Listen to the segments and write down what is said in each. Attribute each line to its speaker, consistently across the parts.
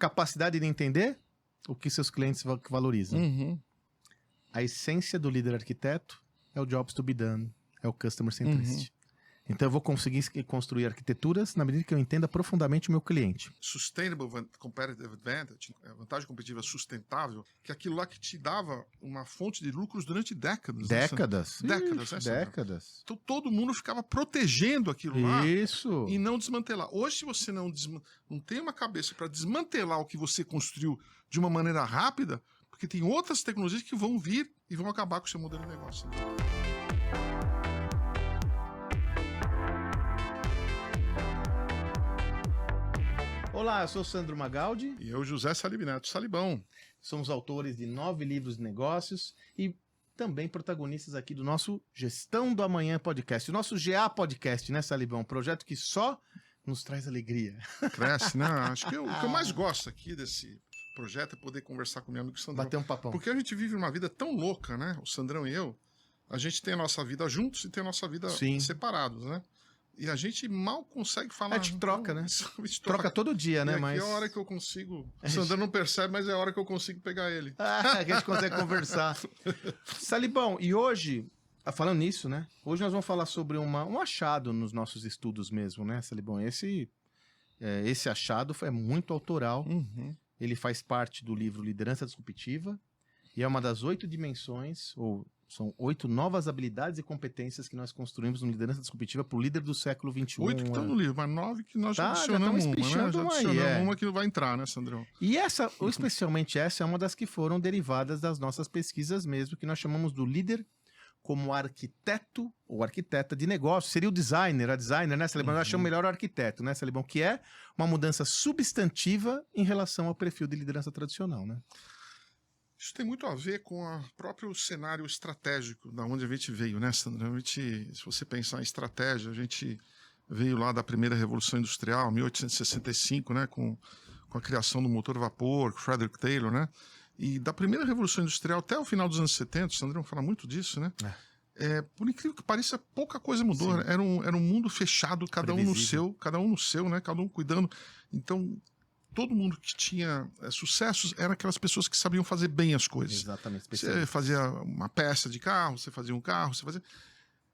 Speaker 1: capacidade de entender o que seus clientes valorizam.
Speaker 2: Uhum.
Speaker 1: A essência do líder arquiteto é o jobs to be done, é o customer centricity. Então eu vou conseguir construir arquiteturas na medida que eu entenda profundamente o meu cliente.
Speaker 2: Sustainable Competitive Advantage, vantagem competitiva sustentável, que é aquilo lá que te dava uma fonte de lucros durante décadas.
Speaker 1: Décadas.
Speaker 2: Décadas, né, Sandro?
Speaker 1: Décadas.
Speaker 2: Então todo mundo ficava protegendo aquilo lá.
Speaker 1: Isso.
Speaker 2: E não desmantelar. Hoje, se você não tem uma cabeça para desmantelar o que você construiu de uma maneira rápida, porque tem outras tecnologias que vão vir e vão acabar com o seu modelo de negócio.
Speaker 1: Olá, eu sou Sandro Magaldi.
Speaker 2: E eu, José Salibneto Salibão.
Speaker 1: Somos autores de 9 livros de negócios e também protagonistas aqui do nosso Gestão do Amanhã podcast. O nosso GA podcast, né, Salibão? Um projeto que só nos traz alegria.
Speaker 2: Cresce, né? Acho que o que eu mais gosto aqui desse projeto é poder conversar com meu amigo Sandrão.
Speaker 1: Bater um papão.
Speaker 2: Porque a gente vive uma vida tão louca, né? O Sandrão e eu. A gente tem a nossa vida juntos e tem a nossa vida separados, né? E a gente mal consegue falar.
Speaker 1: A gente troca, né?
Speaker 2: A gente
Speaker 1: troca todo dia, né?
Speaker 2: Mas é a hora que eu consigo. O Sandrão não percebe, mas é a hora que eu consigo pegar ele.
Speaker 1: Que a gente consegue conversar. Salibão, e hoje, falando nisso, né? Hoje nós vamos falar sobre um achado nos nossos estudos mesmo, né, Salibão? Esse achado é muito autoral. Ele faz parte do livro Liderança Disruptiva e é uma das 8 dimensões, ou são 8 novas habilidades e competências que nós construímos no Liderança Disruptiva para o líder do século XXI.
Speaker 2: 8 que estão no livro, mas 9 que nós já adicionamos uma, né? Já adicionamos uma que vai entrar, né, Sandrão?
Speaker 1: E essa, ou especialmente essa, é uma das que foram derivadas das nossas pesquisas mesmo, que nós chamamos do líder como arquiteto ou arquiteta de negócio. Seria o designer, a designer, né, Salibão? Nós achamos melhor o arquiteto, né, Salibão? Que é uma mudança substantiva em relação ao perfil de liderança tradicional, né?
Speaker 2: Isso tem muito a ver com o próprio cenário estratégico da onde a gente veio, né, Sandra? Se você pensar em estratégia, a gente veio lá da primeira Revolução Industrial, 1865, né, com a criação do motor a vapor, Frederick Taylor, né? E da primeira Revolução Industrial até o final dos anos 70, o Sandrão fala muito disso, né? Por incrível que pareça, pouca coisa mudou. Né? Era um mundo fechado, cada um no seu, né? Cada um cuidando. Então, todo mundo que tinha sucessos eram aquelas pessoas que sabiam fazer bem as coisas.
Speaker 1: Exatamente.
Speaker 2: Você fazia uma peça de carro, você fazia um carro, você fazia...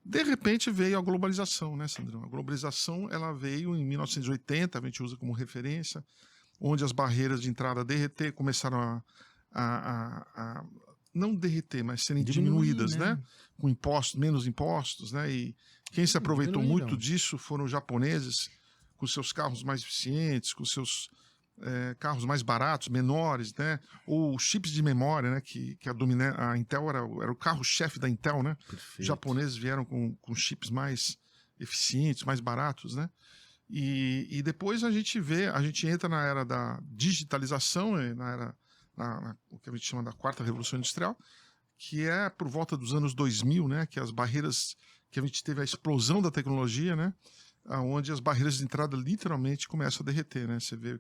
Speaker 2: De repente veio a globalização, né, Sandrão? A globalização, ela veio em 1980, a gente usa como referência, onde as barreiras de entrada começaram a não derreter, mas serem diminuídas, né? Com impostos, menos impostos, né? E quem se aproveitou muito disso foram os japoneses, com seus carros mais eficientes, com seus carros mais baratos, menores, né? Ou chips de memória, né? Que a Intel era o carro-chefe da Intel, né? Perfeito. Os japoneses vieram com chips mais eficientes, mais baratos, né? E depois a gente entra na era da digitalização, na era o que a gente chama da quarta revolução industrial, que é por volta dos anos 2000, né, que as barreiras, que a gente teve a explosão da tecnologia, né, onde as barreiras de entrada literalmente começam a derreter, né, você vê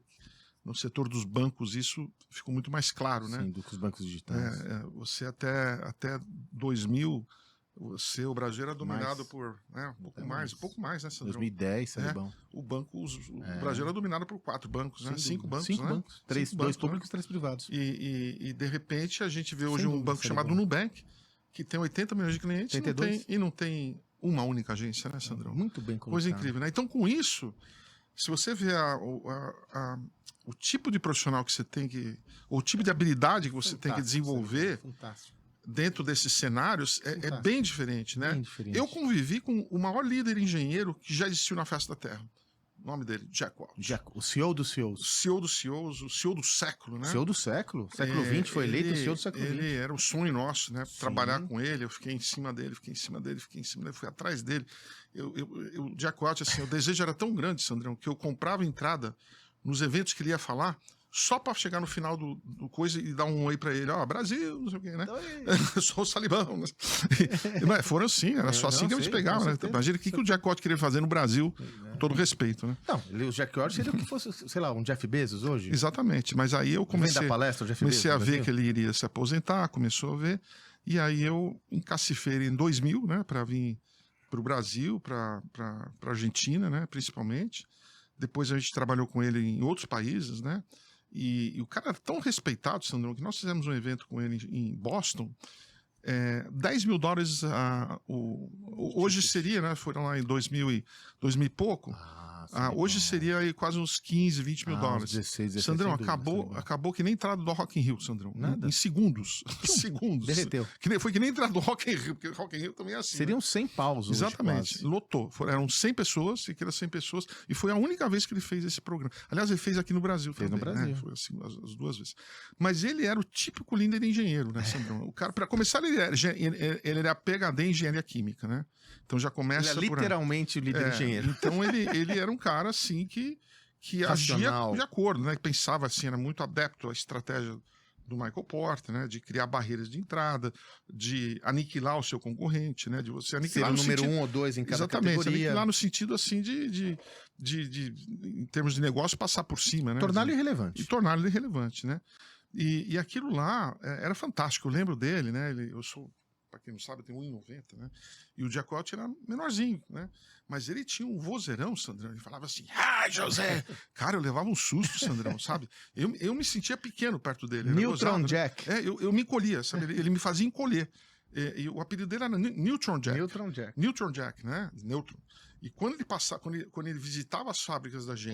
Speaker 2: no setor dos bancos isso ficou muito mais claro, né.
Speaker 1: Sim, do que os bancos digitais.
Speaker 2: Você até 2000, o Brasil era dominado por um pouco mais, né, Sandrão?
Speaker 1: 2010, Salibão.
Speaker 2: O Brasil era dominado por 4 bancos, né? 5 bancos,
Speaker 1: Cinco
Speaker 2: né?
Speaker 1: bancos. 2 públicos e 3 privados.
Speaker 2: E de repente a gente vê hoje um banco chamado Nubank, que tem 80 milhões de clientes e não tem uma única agência, né, Sandrão?
Speaker 1: Muito bem colocado.
Speaker 2: Coisa incrível, né? Então, com isso, se você vê o tipo de profissional que você tem o tipo de habilidade que você tem que desenvolver dentro desses cenários é bem diferente, né?
Speaker 1: Bem diferente.
Speaker 2: Eu convivi com o maior líder engenheiro que já existiu na face da Terra. O nome dele, Jack Welch.
Speaker 1: O CEO dos CEOs.
Speaker 2: O CEO dos CEOs, o CEO do século, né?
Speaker 1: O CEO do século. Século XX foi eleito o CEO do século XX.
Speaker 2: Ele era um sonho nosso, né? Trabalhar com ele, eu fiquei em cima dele, fui atrás dele. O Jack Welch, assim, o desejo era tão grande, Sandrão, que eu comprava entrada nos eventos que ele ia falar, só para chegar no final do coisa e dar um oi para ele. Brasil, não sei o quê, né? Sou o Salibão. Mas foram assim, era só assim que eles pegavam, né? Imagina o que o Jack Welch queria fazer no Brasil, com todo respeito, né?
Speaker 1: Não, o Jack Welch seria o que fosse, sei lá, um Jeff Bezos hoje.
Speaker 2: Exatamente, mas aí eu comecei a ver que ele iria se aposentar, começou a ver, e aí eu encacifei ele em 2000, né? Para vir para o Brasil, para Argentina, né? Principalmente. Depois a gente trabalhou com ele em outros países, né? E o cara era tão respeitado, Sandrão, que nós fizemos um evento com ele em Boston. $10 mil hoje seria, né? Foram lá em 2000 e pouco. Hoje seria aí quase uns 15, 20 mil dólares.
Speaker 1: 16, 17,
Speaker 2: Sandrão,
Speaker 1: dúvida,
Speaker 2: acabou que nem entrada do Rock in Rio, Sandrão.
Speaker 1: Nada.
Speaker 2: Em segundos. Segundos.
Speaker 1: Derreteu.
Speaker 2: Foi que nem entrada do Rock in Rio, porque o Rock in Rio também é assim.
Speaker 1: Seriam 100 paus hoje,
Speaker 2: exatamente.
Speaker 1: quase.
Speaker 2: Lotou. Eram 100 pessoas, e que era 100 pessoas. E foi a única vez que ele fez esse programa. Aliás, ele fez aqui no Brasil
Speaker 1: fez
Speaker 2: também.
Speaker 1: No Brasil.
Speaker 2: Né? Foi assim, as duas vezes. Mas ele era o típico líder engenheiro, né, Sandrão? O cara, para começar, ele era PhD em engenharia química, né? Então já começa
Speaker 1: ele é literalmente o líder engenheiro.
Speaker 2: Então ele era um cara assim que agia de acordo, né? Que pensava assim, era muito adepto à estratégia do Michael Porter, né? De criar barreiras de entrada, de aniquilar o seu concorrente, né? De você aniquilar
Speaker 1: ser o número 1 ou 2 em cada categoria.
Speaker 2: Aniquilar no sentido assim de em termos de negócio, passar por cima, né?
Speaker 1: Torná-lo irrelevante.
Speaker 2: E torná-lo irrelevante, né? E aquilo lá era fantástico. Eu lembro dele, né? Eu sou, para quem não sabe, eu tenho 1,90, né? E o Giacotti era menorzinho, né? Mas ele tinha um vozeirão, Sandrão. Ele falava assim, José! Cara, eu levava um susto, Sandrão, sabe? Eu me sentia pequeno perto dele.
Speaker 1: Neutron Jack.
Speaker 2: Né? Eu me encolhia, sabe? Ele me fazia encolher. E o apelido dele era Neutron Jack. Neutron Jack, né? Neutron. E quando ele passava, quando ele visitava as fábricas da GE,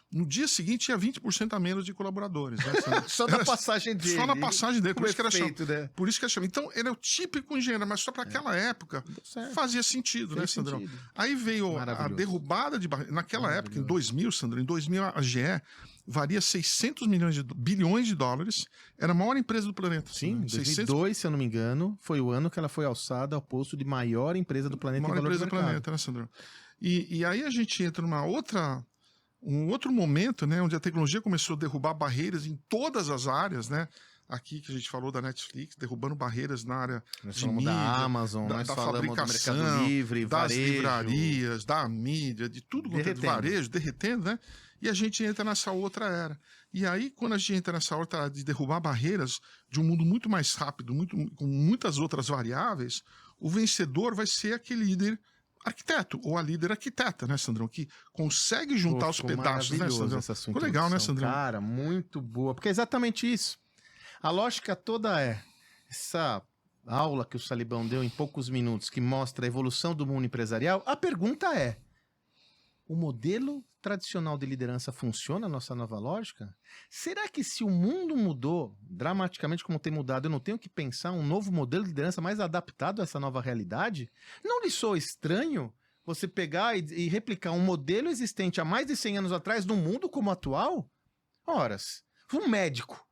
Speaker 2: no dia seguinte tinha 20% a menos de colaboradores. Né?
Speaker 1: Só na passagem dele.
Speaker 2: Só na passagem dele. Por isso que era
Speaker 1: chamado. Né?
Speaker 2: Por isso que era chamado. Então, ele é o típico engenheiro, mas só para aquela época fazia sentido, né, Sandrão? Aí veio a derrubada de barreiras. Naquela época, em 2000, Sandrão, em 2000 a GE valia 600 bilhões de dólares. Era a maior empresa do planeta.
Speaker 1: Sim, em 2002, se eu não me engano, foi o ano que ela foi alçada ao posto de maior empresa do planeta em valor
Speaker 2: empresa do planeta, né, Sandrão? E aí a gente entra um outro momento, né, onde a tecnologia começou a derrubar barreiras em todas as áreas, né? Aqui que a gente falou da Netflix, derrubando barreiras na área de mídia,
Speaker 1: da Amazon,
Speaker 2: da fabricação,
Speaker 1: do Mercado Livre,
Speaker 2: das
Speaker 1: varejo,
Speaker 2: livrarias, da mídia, de tudo quanto é varejo, derretendo, né? E a gente entra nessa outra era. E aí, quando a gente entra nessa outra era de derrubar barreiras de um mundo muito mais rápido, com muitas outras variáveis, o vencedor vai ser aquele líder arquiteto, ou a líder arquiteta, né, Sandrão? Que consegue juntar os pedaços, né, Sandrão?
Speaker 1: Ficou
Speaker 2: legal, né, Sandrão?
Speaker 1: Cara, muito boa. Porque é exatamente isso. A lógica toda essa aula que o Salibão deu em poucos minutos, que mostra a evolução do mundo empresarial, a pergunta é, o modelo tradicional de liderança funciona na nossa nova lógica? Será que se o mundo mudou dramaticamente como tem mudado, eu não tenho que pensar um novo modelo de liderança mais adaptado a essa nova realidade? Não lhe soa estranho você pegar e replicar um modelo existente há mais de 100 anos atrás no mundo como atual? Horas, um médico.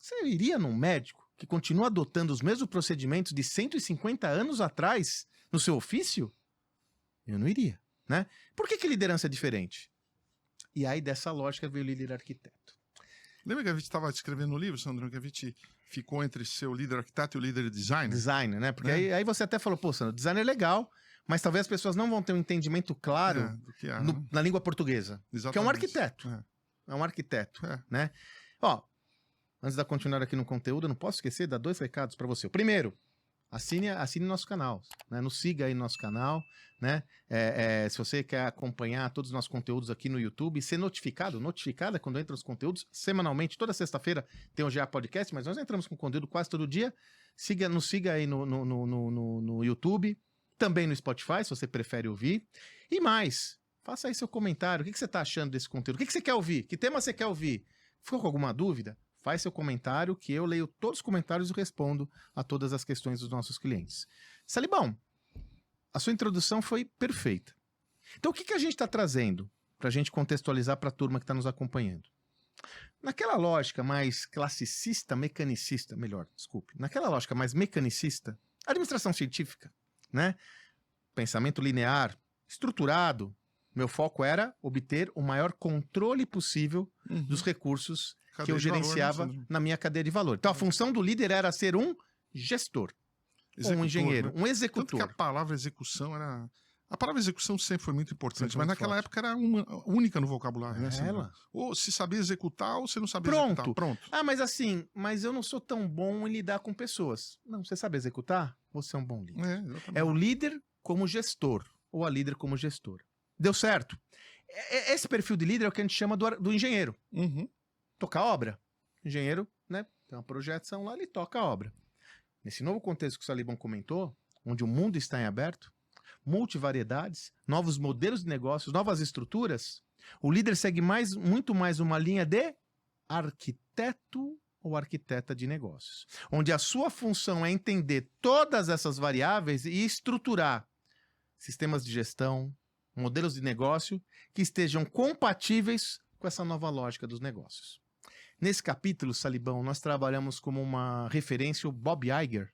Speaker 1: Você iria num médico que continua adotando os mesmos procedimentos de 150 anos atrás no seu ofício? Eu não iria, né? Por que liderança é diferente? E aí, dessa lógica, veio o líder arquiteto.
Speaker 2: Lembra que a gente estava escrevendo no livro, Sandro, que a gente ficou entre ser o líder arquiteto e o líder designer?
Speaker 1: Designer, né? Porque aí você até falou, pô, Sandro, design é legal, mas talvez as pessoas não vão ter um entendimento claro
Speaker 2: do que
Speaker 1: na língua portuguesa.
Speaker 2: Exatamente.
Speaker 1: Que é um arquiteto. É um arquiteto, né? Ó, antes de continuar aqui no conteúdo, eu não posso esquecer de dar 2 recados para você. O primeiro, assine nosso canal, né? Nos siga aí no nosso canal, né? Se você quer acompanhar todos os nossos conteúdos aqui no YouTube, ser notificada quando entra os conteúdos, semanalmente, toda sexta-feira tem o GA Podcast, mas nós entramos com conteúdo quase todo dia. Nos siga aí no YouTube, também no Spotify, se você prefere ouvir. E mais, faça aí seu comentário. O que você está achando desse conteúdo? O que você quer ouvir? Que tema você quer ouvir? Ficou com alguma dúvida? Faz seu comentário, que eu leio todos os comentários e respondo a todas as questões dos nossos clientes. Salibão, a sua introdução foi perfeita. Então, o que a gente está trazendo para a gente contextualizar para a turma que está nos acompanhando? Naquela lógica mais classicista, naquela lógica mais mecanicista, administração científica, né? Pensamento linear, estruturado, meu foco era obter o maior controle possível dos recursos que eu gerenciava na minha cadeia de valor. Então, a função do líder era ser um gestor, um engenheiro, um executor.
Speaker 2: Tanto que a palavra execução era... A palavra execução sempre foi muito importante, mas naquela época era uma única no vocabulário, né? Ou se sabia executar ou se não sabia executar. Pronto.
Speaker 1: Mas eu não sou tão bom em lidar com pessoas. Não, você sabe executar? Você é um bom líder. É o líder como gestor, ou a líder como gestor. Deu certo? Esse perfil de líder é o que a gente chama do engenheiro.
Speaker 2: Uhum.
Speaker 1: Tocar a obra. Engenheiro, né? Tem uma projeção lá, ele toca a obra. Nesse novo contexto que o Salibão comentou, onde o mundo está em aberto, multivariedades, novos modelos de negócios, novas estruturas, o líder segue muito mais uma linha de arquiteto ou arquiteta de negócios, onde a sua função é entender todas essas variáveis e estruturar sistemas de gestão, modelos de negócio que estejam compatíveis com essa nova lógica dos negócios. Nesse capítulo, Salibão, nós trabalhamos como uma referência o Bob Iger,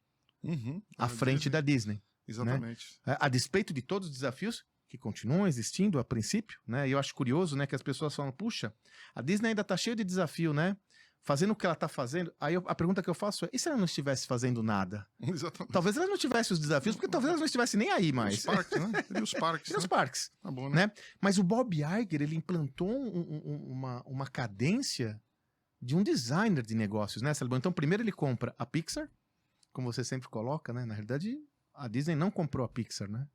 Speaker 1: à frente da Disney.
Speaker 2: Exatamente.
Speaker 1: Né? A despeito de todos os desafios que continuam existindo a princípio, né? E eu acho curioso, né, que as pessoas falam, puxa, a Disney ainda está cheia de desafio, né? Fazendo o que ela está fazendo. Aí a pergunta que eu faço é, e se ela não estivesse fazendo nada?
Speaker 2: Exatamente.
Speaker 1: Talvez ela não tivesse os desafios, porque talvez ela não estivesse nem aí mais.
Speaker 2: Os parques, né? E os parques.
Speaker 1: E os parques.
Speaker 2: Tá bom, né?
Speaker 1: Mas o Bob Iger, ele implantou uma cadência de um designer de negócios, né, Salibão? Então, primeiro ele compra a Pixar, como você sempre coloca, né? Na realidade, a Disney não comprou a Pixar, né?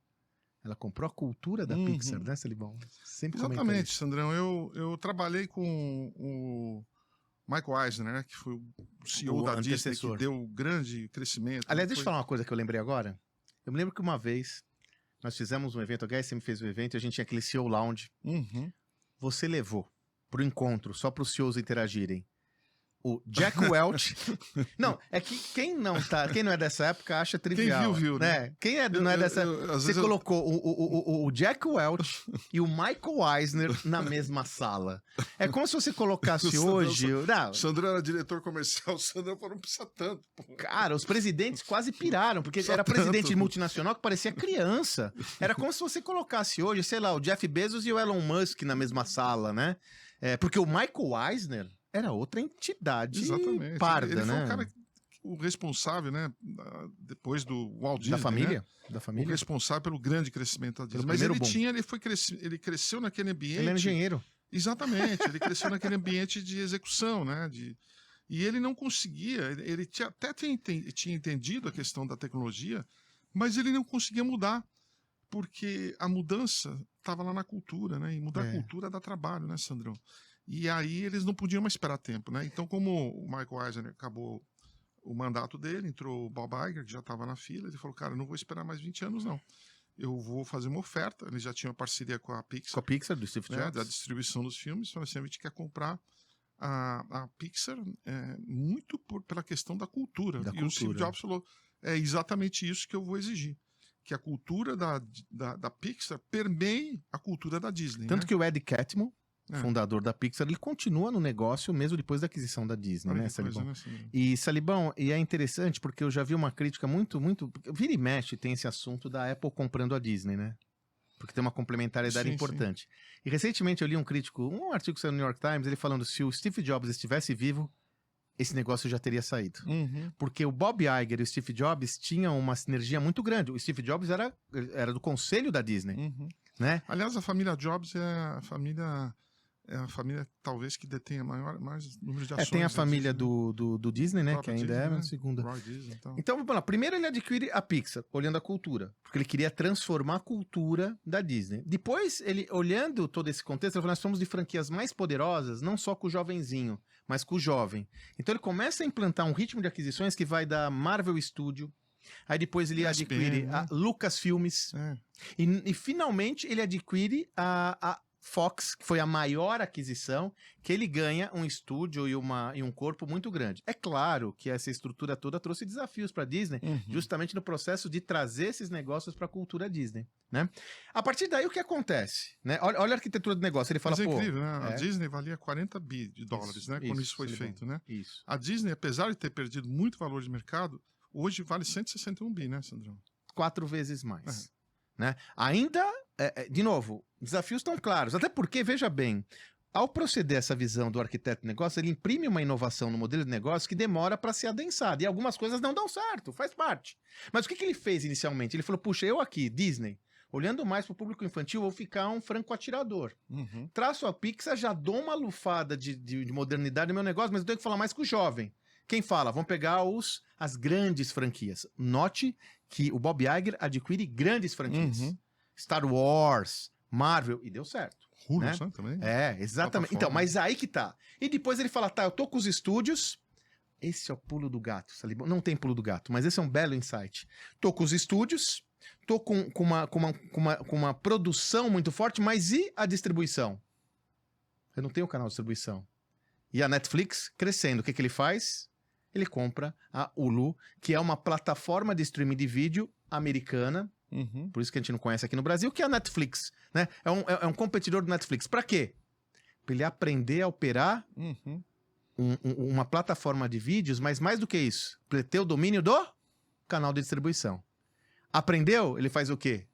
Speaker 1: Ela comprou a cultura da Pixar, né, Salibão? Sempre
Speaker 2: exatamente, Sandrão. Eu trabalhei com o Michael Eisner, né, que foi o CEO da Disney, que deu grande crescimento.
Speaker 1: Aliás, deixa eu falar uma coisa que eu lembrei agora. Eu me lembro que uma vez nós fizemos um evento, a HSM fez um evento e a gente tinha aquele CEO Lounge. Você levou pro encontro, só para os CEOs interagirem, o Jack Welch. Não, é que quem não é dessa época acha trivial.
Speaker 2: Quem viu,
Speaker 1: né? Quem não é dessa época. Você colocou o Jack Welch e o Michael Eisner na mesma sala. É como se você colocasse hoje.
Speaker 2: O Sandro era diretor comercial, o Sandro falou, não precisa tanto. Pô.
Speaker 1: Cara, os presidentes quase piraram, porque era presidente de multinacional que parecia criança. Era como se você colocasse hoje, sei lá, o Jeff Bezos e o Elon Musk na mesma sala, né? Porque o Michael Eisner era outra entidade parda,
Speaker 2: ele
Speaker 1: né?
Speaker 2: foi o cara, o responsável, né? Depois do Walt Disney,
Speaker 1: da família,
Speaker 2: né?
Speaker 1: Da família.
Speaker 2: O responsável pelo grande crescimento da Disney. Mas ele cresceu naquele ambiente.
Speaker 1: Ele era engenheiro.
Speaker 2: Exatamente, ele cresceu naquele ambiente de execução, né? E ele não conseguia, ele tinha entendido a questão da tecnologia, mas ele não conseguia mudar, porque a mudança estava lá na cultura, né? E mudar a cultura dá trabalho, né, Sandrão? E aí eles não podiam mais esperar tempo, né? Então, como o Michael Eisner acabou o mandato dele, entrou o Bob Iger, que já estava na fila, ele falou, cara, eu não vou esperar mais 20 anos, não. Eu vou fazer uma oferta. Eles já tinham parceria com a Pixar.
Speaker 1: Com a Pixar, do Steve Jobs.
Speaker 2: Da distribuição dos filmes. Falaram assim, a gente quer comprar a Pixar muito pela questão da cultura. O Steve Jobs falou, é exatamente isso que eu vou exigir. Que a cultura da Pixar permeie a cultura da Disney.
Speaker 1: Tanto que o Ed Catmull, fundador da Pixar, ele continua no negócio mesmo depois da aquisição da Disney, né, Salibão? E, Salibão, e é interessante porque eu já vi uma crítica muito... Vira e mexe tem esse assunto da Apple comprando a Disney, né? Porque tem uma complementariedade importante. E recentemente eu li um artigo que saiu no New York Times, ele falando se o Steve Jobs estivesse vivo, esse negócio já teria saído. Porque o Bob Iger e o Steve Jobs tinham uma sinergia muito grande. O Steve Jobs era do conselho da Disney, né?
Speaker 2: Aliás, a família Jobs é a família talvez que detenha mais número de ações.
Speaker 1: Tem a família do Disney, né? Que ainda
Speaker 2: Disney,
Speaker 1: é a segunda.
Speaker 2: Disney,
Speaker 1: então, vamos lá. Primeiro ele adquire a Pixar, olhando a cultura. Porque ele queria transformar a cultura da Disney. Depois, ele, olhando todo esse contexto, ele falou, nós somos de franquias mais poderosas, não só com o jovenzinho, mas com o jovem. Então ele começa a implantar um ritmo de aquisições que vai da Marvel Studio. Aí depois ele adquire a Lucasfilmes. E finalmente ele adquire a Fox, que foi a maior aquisição, que ele ganha um estúdio e um corpo muito grande. É claro que essa estrutura toda trouxe desafios para a Disney, justamente no processo de trazer esses negócios para a cultura Disney, né? A partir daí, o que acontece? Né? Olha a arquitetura do negócio, ele fala,
Speaker 2: Mas é incrível, né? A Disney valia 40 bi de dólares, né? Quando isso foi feito, né?
Speaker 1: Isso.
Speaker 2: A Disney, apesar de ter perdido muito valor de mercado, hoje vale 161 bi, né, Sandrão?
Speaker 1: 4 vezes mais. Né? Ainda, de novo, desafios estão claros. Até porque, veja bem, ao proceder essa visão do arquiteto de negócio, ele imprime uma inovação no modelo de negócio que demora para ser adensada. E algumas coisas não dão certo, faz parte. Mas o que ele fez inicialmente? Ele falou, puxa, eu aqui, Disney, olhando mais para o público infantil, vou ficar um franco atirador. Traço a Pixar, já dou uma lufada de modernidade no meu negócio, mas eu tenho que falar mais com o jovem. Quem fala? Vamos pegar as grandes franquias. Note que o Bob Iger adquire grandes franquias. Star Wars, Marvel, e deu certo.
Speaker 2: Hulu,
Speaker 1: né?
Speaker 2: sabe, também.
Speaker 1: É, exatamente. Então,
Speaker 2: Plataforma.
Speaker 1: mas aí que tá. E depois ele fala, tá, eu tô com os estúdios. Esse é o pulo do gato, Salibão. Não tem pulo do gato, mas esse é um belo insight. Tô com os estúdios, tô com uma produção muito forte, mas e a distribuição? Eu não tenho canal de distribuição. E a Netflix crescendo, o que ele faz? Ele compra a Hulu, que é uma plataforma de streaming de vídeo americana,
Speaker 2: Uhum.
Speaker 1: por isso que a gente não conhece aqui no Brasil, que é a Netflix, né? É um competidor do Netflix. Pra quê? Pra ele aprender a operar
Speaker 2: Uhum.
Speaker 1: uma plataforma de vídeos, mas mais do que isso, pra ele ter o domínio do canal de distribuição. Aprendeu? Ele faz o quê?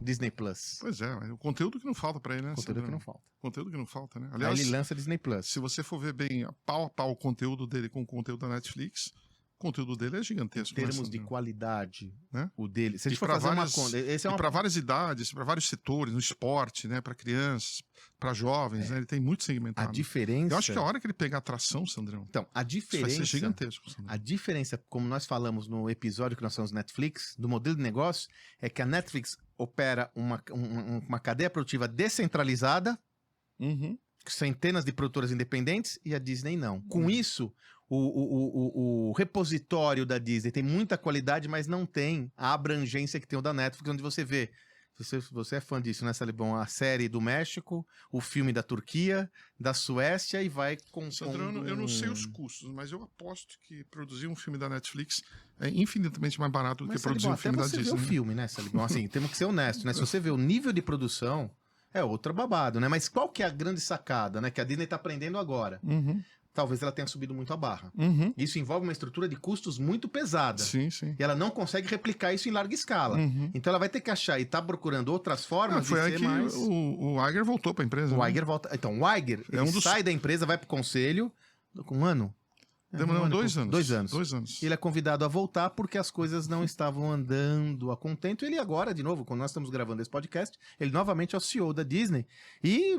Speaker 1: Disney Plus.
Speaker 2: Pois é, mas o conteúdo que não falta pra ele, né?
Speaker 1: Conteúdo que
Speaker 2: Sandrão?
Speaker 1: não falta.
Speaker 2: Conteúdo que não falta, né?
Speaker 1: Aí
Speaker 2: Aliás,
Speaker 1: ele lança Disney Plus.
Speaker 2: se você for ver bem pau a pau o conteúdo dele com o conteúdo da Netflix, o conteúdo dele é gigantesco.
Speaker 1: Em termos
Speaker 2: né,
Speaker 1: de
Speaker 2: Sandrão?
Speaker 1: qualidade,
Speaker 2: Né?
Speaker 1: o dele. Se a
Speaker 2: E
Speaker 1: gente for
Speaker 2: pra
Speaker 1: fazer
Speaker 2: várias-
Speaker 1: uma conta, esse é
Speaker 2: E
Speaker 1: uma
Speaker 2: para várias idades, para vários setores, no esporte, né? Para crianças, para jovens, né? Ele tem muito
Speaker 1: a
Speaker 2: segmentado.
Speaker 1: diferença.
Speaker 2: Eu acho que a hora que ele pegar atração, Sandrão,
Speaker 1: Então, a
Speaker 2: isso vai
Speaker 1: diferença.
Speaker 2: ser gigantesco. Sandrão.
Speaker 1: A diferença, como nós falamos no episódio que nós falamos Netflix, do modelo de negócio, é que a Netflix opera uma cadeia produtiva descentralizada,
Speaker 2: Uhum.
Speaker 1: centenas de produtoras independentes, e a Disney não. Com isso, o repositório da Disney tem muita qualidade, mas não tem a abrangência que tem o da Netflix, onde você vê. Você é fã disso, né, Salibão? A série do México, o filme da Turquia, da Suécia e vai com.
Speaker 2: Sandrão, eu não sei os custos, mas eu aposto que produzir um filme da Netflix é infinitamente mais barato do que produzir um filme da
Speaker 1: Até você
Speaker 2: Disney.
Speaker 1: vê o
Speaker 2: né?
Speaker 1: filme, né, Salibão? Assim, temos que ser honestos, né? Se você vê o nível de produção, é outro babado, né? Mas qual que é a grande sacada, né? Que a Disney tá aprendendo agora.
Speaker 2: Uhum.
Speaker 1: Talvez ela tenha subido muito a barra.
Speaker 2: Uhum.
Speaker 1: Isso envolve uma estrutura de custos muito pesada.
Speaker 2: Sim, sim.
Speaker 1: E ela não consegue replicar isso em larga escala.
Speaker 2: Uhum.
Speaker 1: Então ela vai ter que achar e tá procurando outras formas de
Speaker 2: Foi aí
Speaker 1: ser
Speaker 2: que
Speaker 1: mais...
Speaker 2: o Iger voltou para a empresa.
Speaker 1: O
Speaker 2: né?
Speaker 1: Iger volta... Então, o Iger,
Speaker 2: É
Speaker 1: ele
Speaker 2: um dos-
Speaker 1: sai da empresa, vai pro conselho com um ano.
Speaker 2: Demorou
Speaker 1: Um ano e
Speaker 2: 2
Speaker 1: pouco.
Speaker 2: anos.
Speaker 1: 2 anos.
Speaker 2: 2 anos.
Speaker 1: Ele é convidado a voltar porque as coisas não estavam andando a contento. Ele agora, de novo, quando nós estamos gravando esse podcast, ele novamente é o CEO da Disney. E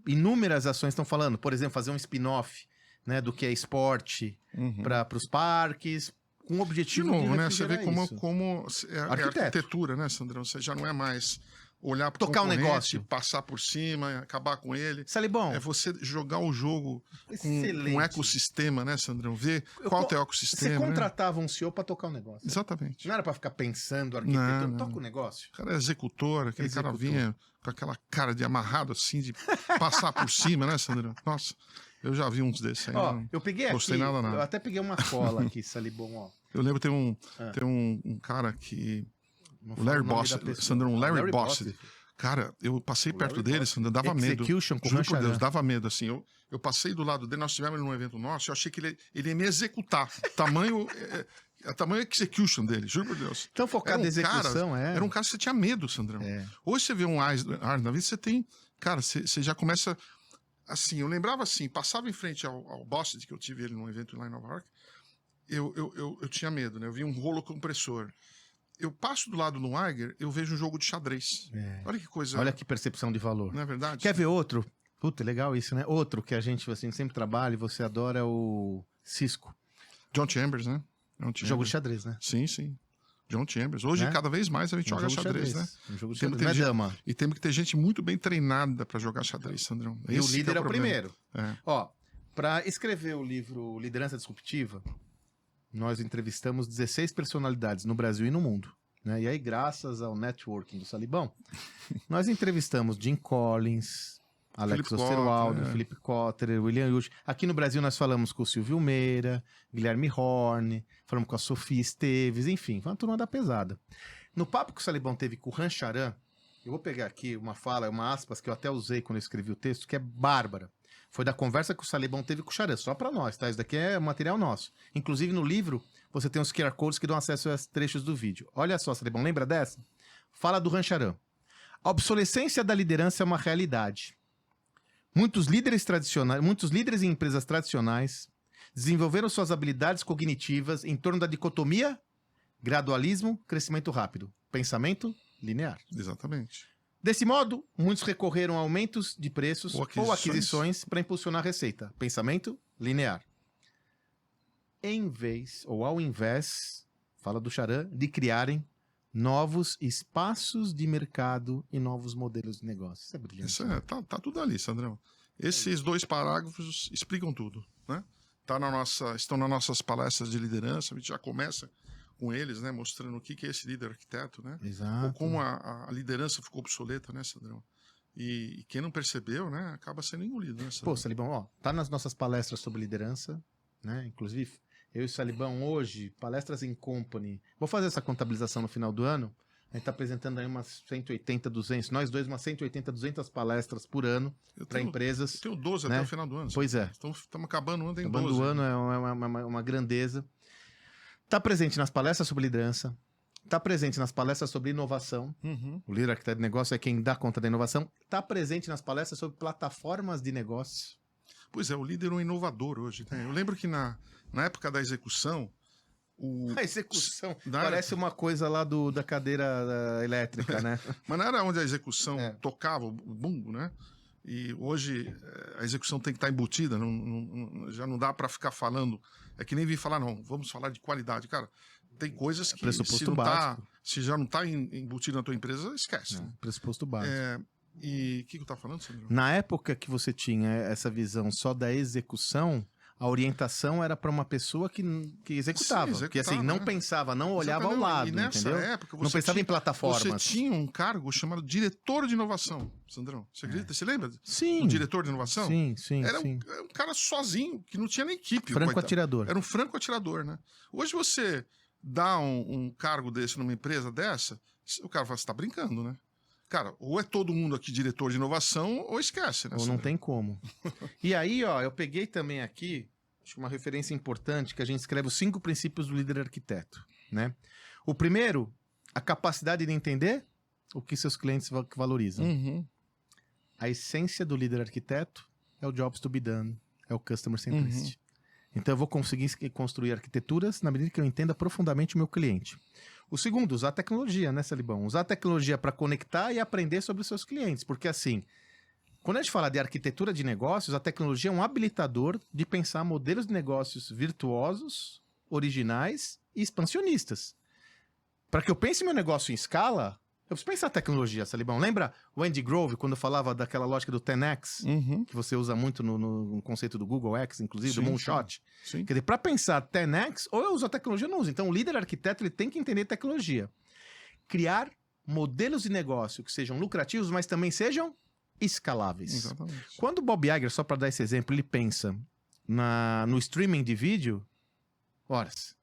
Speaker 1: inúmeras ações estão falando. Por exemplo, fazer um spin-off, né, do que é esporte
Speaker 2: Uhum.
Speaker 1: para os parques, com o
Speaker 2: De
Speaker 1: objetivo
Speaker 2: novo, né?
Speaker 1: de
Speaker 2: Você vê
Speaker 1: refrigerar
Speaker 2: como
Speaker 1: isso.
Speaker 2: é
Speaker 1: Arquiteto.
Speaker 2: arquitetura, né, Sandrão? Você já não é mais olhar para
Speaker 1: Tocar o negócio.
Speaker 2: passar por cima, acabar com ele.
Speaker 1: Salibão,
Speaker 2: É você jogar o jogo com
Speaker 1: excelente.
Speaker 2: um ecossistema, né, Sandrão? Ver
Speaker 1: Eu
Speaker 2: qual é o
Speaker 1: co-
Speaker 2: teu
Speaker 1: Você
Speaker 2: ecossistema. Né?
Speaker 1: contratava um CEO para tocar o negócio.
Speaker 2: Exatamente.
Speaker 1: Não era para ficar pensando arquitetura.
Speaker 2: Não.
Speaker 1: Toca o negócio.
Speaker 2: O cara é executor, aquele cara
Speaker 1: Executor.
Speaker 2: vinha com aquela cara de amarrado assim, de passar por cima, né, Sandrão? Nossa, eu já vi uns desses aí.
Speaker 1: Ó,
Speaker 2: não
Speaker 1: eu peguei
Speaker 2: gostei
Speaker 1: aqui,
Speaker 2: nada.
Speaker 1: eu até peguei uma cola aqui, Salibão, ó.
Speaker 2: Eu lembro tem
Speaker 1: Ah.
Speaker 2: um cara que.
Speaker 1: Não
Speaker 2: O
Speaker 1: fala
Speaker 2: Larry
Speaker 1: nome da
Speaker 2: Boss,
Speaker 1: pessoa.
Speaker 2: Sandrão, o Larry Boss.
Speaker 1: Boss.
Speaker 2: Cara, eu passei
Speaker 1: O
Speaker 2: perto
Speaker 1: Larry
Speaker 2: dele,
Speaker 1: Boss.
Speaker 2: Sandrão, dava medo.
Speaker 1: Execution com
Speaker 2: Juro por
Speaker 1: Rancharan.
Speaker 2: Deus, dava medo, assim. Eu passei do lado dele, nós tivemos num evento nosso, eu achei que ele ia me executar. Tamanho execution dele, juro por Deus.
Speaker 1: Então, focado em execução,
Speaker 2: Era um cara que você tinha medo, Sandrão.
Speaker 1: É.
Speaker 2: Hoje você vê um ar na vida, você tem. Cara, você já começa. Assim, eu lembrava assim, passava em frente ao Bossett, que eu tive ele num evento lá em Nova York, eu tinha medo, né? Eu vi um rolo compressor. Eu passo do lado do Iger, eu vejo um jogo de xadrez.
Speaker 1: É.
Speaker 2: Olha que coisa.
Speaker 1: Olha que percepção de valor.
Speaker 2: Não é verdade?
Speaker 1: Quer ver outro? Puta, legal isso, né? Outro que a gente assim, sempre trabalha e você adora é o Cisco.
Speaker 2: John Chambers, né? John
Speaker 1: Jogo
Speaker 2: Chambers.
Speaker 1: de xadrez, né?
Speaker 2: Sim, sim. John Chambers. Hoje,
Speaker 1: Né?
Speaker 2: cada vez mais, a gente joga
Speaker 1: jogo de
Speaker 2: xadrez, né?
Speaker 1: Um jogo de
Speaker 2: Temos
Speaker 1: xadrez.
Speaker 2: que
Speaker 1: Não é
Speaker 2: ter
Speaker 1: dama.
Speaker 2: E temos que ter gente muito bem treinada para jogar xadrez, Sandrão.
Speaker 1: E o
Speaker 2: Esse que
Speaker 1: líder é o
Speaker 2: problema.
Speaker 1: primeiro.
Speaker 2: É.
Speaker 1: Ó, para escrever o livro Liderança Disruptiva, nós entrevistamos 16 personalidades no Brasil e no mundo. Né? E aí, graças ao networking do Salibão, nós entrevistamos Jim Collins, Alex
Speaker 2: Philip
Speaker 1: Osterwalder,
Speaker 2: Kotler,
Speaker 1: Felipe Kotler, William Yush. Aqui no Brasil nós falamos com o Silvio Meira, Guilherme Horn, falamos com a Sofia Esteves, enfim, foi uma turma da pesada. No papo que o Salibão teve com o Rancharan, eu vou pegar aqui uma fala, uma aspas que eu até usei quando eu escrevi o texto, que é bárbara. Foi da conversa que o Salibão teve com o Charan, só pra nós, tá? Isso daqui é material nosso. Inclusive no livro, você tem os QR Codes que dão acesso a trechos do vídeo. Olha só, Salibão, lembra dessa? Fala do Rancharan. A obsolescência da liderança é uma realidade. Muitos líderes em empresas tradicionais desenvolveram suas habilidades cognitivas em torno da dicotomia gradualismo, crescimento rápido, pensamento linear.
Speaker 2: Exatamente.
Speaker 1: Desse modo, muitos recorreram a aumentos de preços
Speaker 2: Ou
Speaker 1: ou aquisições para impulsionar a receita. Pensamento linear. Em vez, ou ao invés, fala do Charan, de criarem novos espaços de mercado e novos modelos de negócio. Isso é brilhante.
Speaker 2: Isso tá tudo ali, Sandrão. Esses 2 parágrafos explicam tudo, né? Estão nas nossas palestras de liderança, a gente já começa com eles, né? Mostrando o que é esse líder arquiteto, né?
Speaker 1: Exato.
Speaker 2: Ou como a liderança ficou obsoleta, né, Sandrão? E quem não percebeu, né, acaba sendo engolido, né, Sandrão?
Speaker 1: Pô, Salibão, ó, tá nas nossas palestras sobre liderança, né? Inclusive, eu e o Salibão hoje, palestras em company. Vou fazer essa contabilização no final do ano. A gente tá apresentando aí umas 180, 200, nós dois, umas 180, 200 palestras por ano para empresas.
Speaker 2: Eu tenho 12
Speaker 1: né?
Speaker 2: até o final do ano.
Speaker 1: Pois é.
Speaker 2: Estamos acabando o ano, tem
Speaker 1: Acabando
Speaker 2: 12.
Speaker 1: o ano é uma grandeza. Tá presente nas palestras sobre liderança, tá presente nas palestras sobre inovação.
Speaker 2: Uhum.
Speaker 1: O líder arquiteto de negócio é quem dá conta da inovação. Tá presente nas palestras sobre plataformas de negócio.
Speaker 2: Pois é, o líder é um inovador hoje. Né? Eu lembro que na época da execução,
Speaker 1: A execução parece uma coisa lá da cadeira elétrica, né?
Speaker 2: Mas não era onde a execução tocava o bumbo, né? E hoje a execução tem que estar embutida, já não dá para ficar falando. É que nem vir falar, não, vamos falar de qualidade. Cara, tem coisas que se já não está embutido na tua empresa, esquece. Né?
Speaker 1: Pressuposto básico.
Speaker 2: E o que eu estava falando, Sandro?
Speaker 1: Na época que você tinha essa visão só da execução, a orientação era para uma pessoa que executava.
Speaker 2: Sim,
Speaker 1: que assim, não pensava, não olhava ao lado,
Speaker 2: e nessa
Speaker 1: entendeu?
Speaker 2: época,
Speaker 1: não pensava em plataformas.
Speaker 2: Você tinha um cargo chamado diretor de inovação, Sandrão. Você acredita? Você lembra?
Speaker 1: Sim.
Speaker 2: O diretor de inovação?
Speaker 1: Sim.
Speaker 2: Era um cara sozinho, que não tinha nem equipe.
Speaker 1: Franco atirador.
Speaker 2: Era um franco atirador, né? Hoje você dá um cargo desse numa empresa dessa, o cara fala, você tá brincando, né? Cara, ou é todo mundo aqui diretor de inovação, ou esquece, né?
Speaker 1: Ou não tem como. E aí, ó, eu peguei também aqui, acho que uma referência importante, que a gente escreve os 5 princípios do líder arquiteto, né? O primeiro, a capacidade de entender o que seus clientes valorizam.
Speaker 2: Uhum.
Speaker 1: A essência do líder arquiteto é o jobs to be done, é o customer centricity. Então eu vou conseguir construir arquiteturas na medida que eu entenda profundamente o meu cliente. O segundo, usar tecnologia, né, Salibão? Usar tecnologia para conectar e aprender sobre os seus clientes. Porque assim, quando a gente fala de arquitetura de negócios, a tecnologia é um habilitador de pensar modelos de negócios virtuosos, originais e expansionistas. Para que eu pense meu negócio em escala, eu preciso pensar tecnologia, Salibão. Lembra o Andy Grove, quando falava daquela lógica do 10X, que você usa muito no conceito do Google X, inclusive, do Moonshot?
Speaker 2: Sim.
Speaker 1: Quer dizer, para pensar 10X, ou eu uso a tecnologia ou não uso. Então, o líder arquiteto ele tem que entender tecnologia. Criar modelos de negócio que sejam lucrativos, mas também sejam escaláveis.
Speaker 2: Exatamente.
Speaker 1: Quando o Bob Iger, só para dar esse exemplo, ele pensa no streaming de vídeo, horas,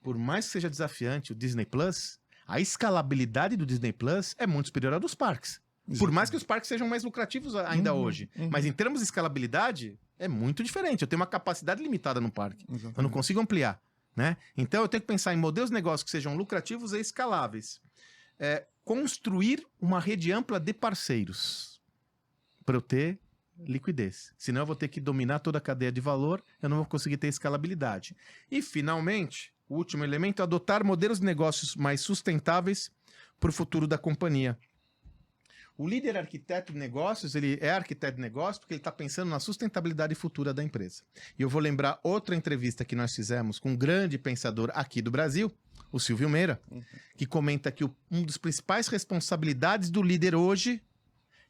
Speaker 1: por mais que seja desafiante o Disney Plus, a escalabilidade do Disney Plus é muito superior à dos parques. Exatamente. Por mais que os parques sejam mais lucrativos ainda hoje. Mas em termos de escalabilidade, é muito diferente. Eu tenho uma capacidade limitada no parque.
Speaker 2: Exatamente.
Speaker 1: Eu não consigo ampliar. Né? Então eu tenho que pensar em modelos de negócio que sejam lucrativos e escaláveis. Construir uma rede ampla de parceiros para eu ter liquidez. Senão eu vou ter que dominar toda a cadeia de valor, eu não vou conseguir ter escalabilidade. E, finalmente, o último elemento é adotar modelos de negócios mais sustentáveis para o futuro da companhia. O líder arquiteto de negócios, ele é arquiteto de negócios porque ele está pensando na sustentabilidade futura da empresa. E eu vou lembrar outra entrevista que nós fizemos com um grande pensador aqui do Brasil, o Silvio Meira, que comenta que uma das principais responsabilidades do líder hoje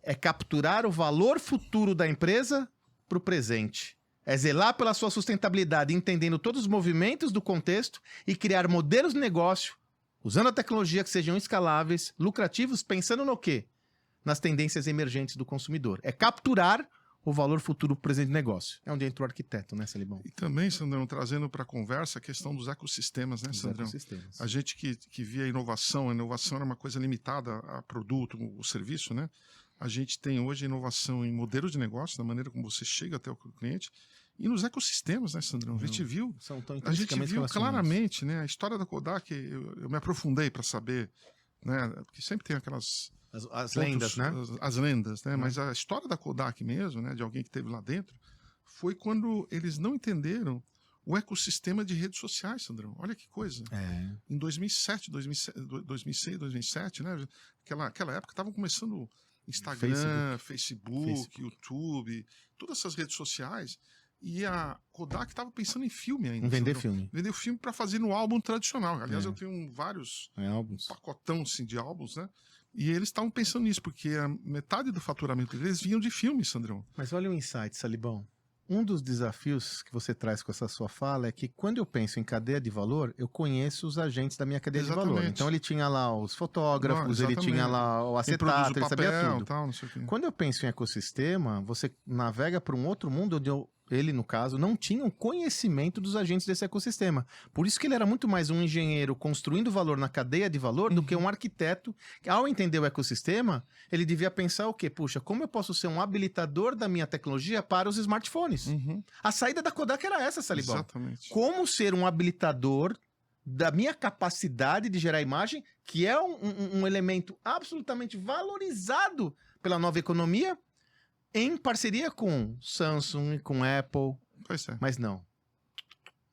Speaker 1: é capturar o valor futuro da empresa para o presente. É zelar pela sua sustentabilidade, entendendo todos os movimentos do contexto e criar modelos de negócio, usando a tecnologia que sejam escaláveis, lucrativos, pensando no quê? Nas tendências emergentes do consumidor. É capturar o valor futuro para o presente negócio. É onde entra o arquiteto, né, Salibão?
Speaker 2: E também, Sandrão, trazendo para a conversa a questão dos ecossistemas, né, Sandrão? A gente que via a inovação era uma coisa limitada a produto, o serviço, né? A gente tem hoje inovação em modelos de negócio, da maneira como você chega até o cliente, e nos ecossistemas, né, Sandrão? A gente viu claramente, né? A história da Kodak, eu me aprofundei para saber, né? Porque sempre tem aquelas...
Speaker 1: As lendas, né?
Speaker 2: As lendas, né? Mas a história da Kodak mesmo, né? De alguém que esteve lá dentro, foi quando eles não entenderam o ecossistema de redes sociais, Sandrão. Olha que coisa. Em 2006, 2007, né? Aquela época estavam começando Instagram, Facebook, YouTube, todas essas redes sociais. E a Kodak estava pensando em filme ainda.
Speaker 1: Em vender
Speaker 2: Sandrão.
Speaker 1: filme.
Speaker 2: Vender o filme para fazer no álbum tradicional. Aliás,
Speaker 1: É.
Speaker 2: eu tenho vários
Speaker 1: Álbuns.
Speaker 2: pacotão assim, de álbuns, né? E eles estavam pensando nisso, porque a metade do faturamento deles vinham de filme, Sandrão.
Speaker 1: Mas olha o insight, Salibão. Um dos desafios que você traz com essa sua fala é que quando eu penso em cadeia de valor, eu conheço os agentes da minha cadeia de valor.
Speaker 2: Exatamente.
Speaker 1: Então ele tinha lá os fotógrafos, ele
Speaker 2: exatamente.
Speaker 1: tinha lá o
Speaker 2: Quem produz
Speaker 1: acetato,
Speaker 2: o
Speaker 1: ele sabia
Speaker 2: papel,
Speaker 1: tudo.
Speaker 2: tal, não sei o quê.
Speaker 1: Quando eu penso em ecossistema, você navega para um outro mundo onde ele, no caso, não tinha um conhecimento dos agentes desse ecossistema. Por isso que ele era muito mais um engenheiro construindo valor na cadeia de valor do que um arquiteto. Ao entender o ecossistema, ele devia pensar o quê? Puxa, como eu posso ser um habilitador da minha tecnologia para os smartphones? A saída da Kodak era essa, Salibão.
Speaker 2: Exatamente.
Speaker 1: Como ser um habilitador da minha capacidade de gerar imagem, que é um elemento absolutamente valorizado pela nova economia, em parceria com Samsung, com Apple.
Speaker 2: Pois é.
Speaker 1: Mas não.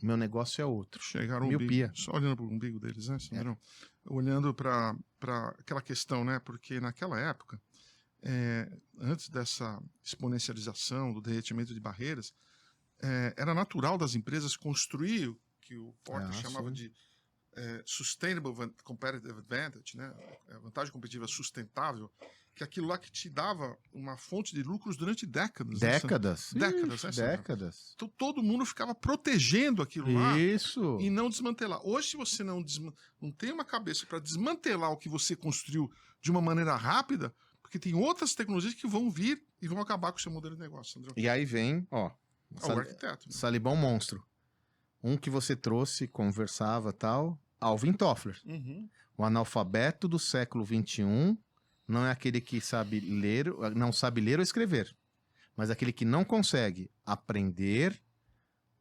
Speaker 1: O meu negócio é outro.
Speaker 2: Chegaram o
Speaker 1: Miopia.
Speaker 2: umbigo, só olhando para o umbigo deles, né, Sandrão? Olhando para aquela questão, né? Porque naquela época, antes dessa exponencialização, do derretimento de barreiras, era natural das empresas construir o que o Porter chamava de Sustainable Competitive Advantage, né? Vantagem competitiva sustentável, que é aquilo lá que te dava uma fonte de lucros durante décadas.
Speaker 1: Décadas.
Speaker 2: Né, décadas, né,
Speaker 1: Décadas.
Speaker 2: Então todo mundo ficava protegendo aquilo lá
Speaker 1: Isso.
Speaker 2: e não desmantelar. Hoje, se você não tem uma cabeça para desmantelar o que você construiu de uma maneira rápida, porque tem outras tecnologias que vão vir e vão acabar com o seu modelo de negócio, Sandrão.
Speaker 1: E aí vem, ó.
Speaker 2: O arquiteto. Né?
Speaker 1: Salibão monstro. Um que você trouxe, conversava tal, Alvin Toffler. O analfabeto do século XXI não é aquele que sabe ler, não sabe ler ou escrever, mas aquele que não consegue aprender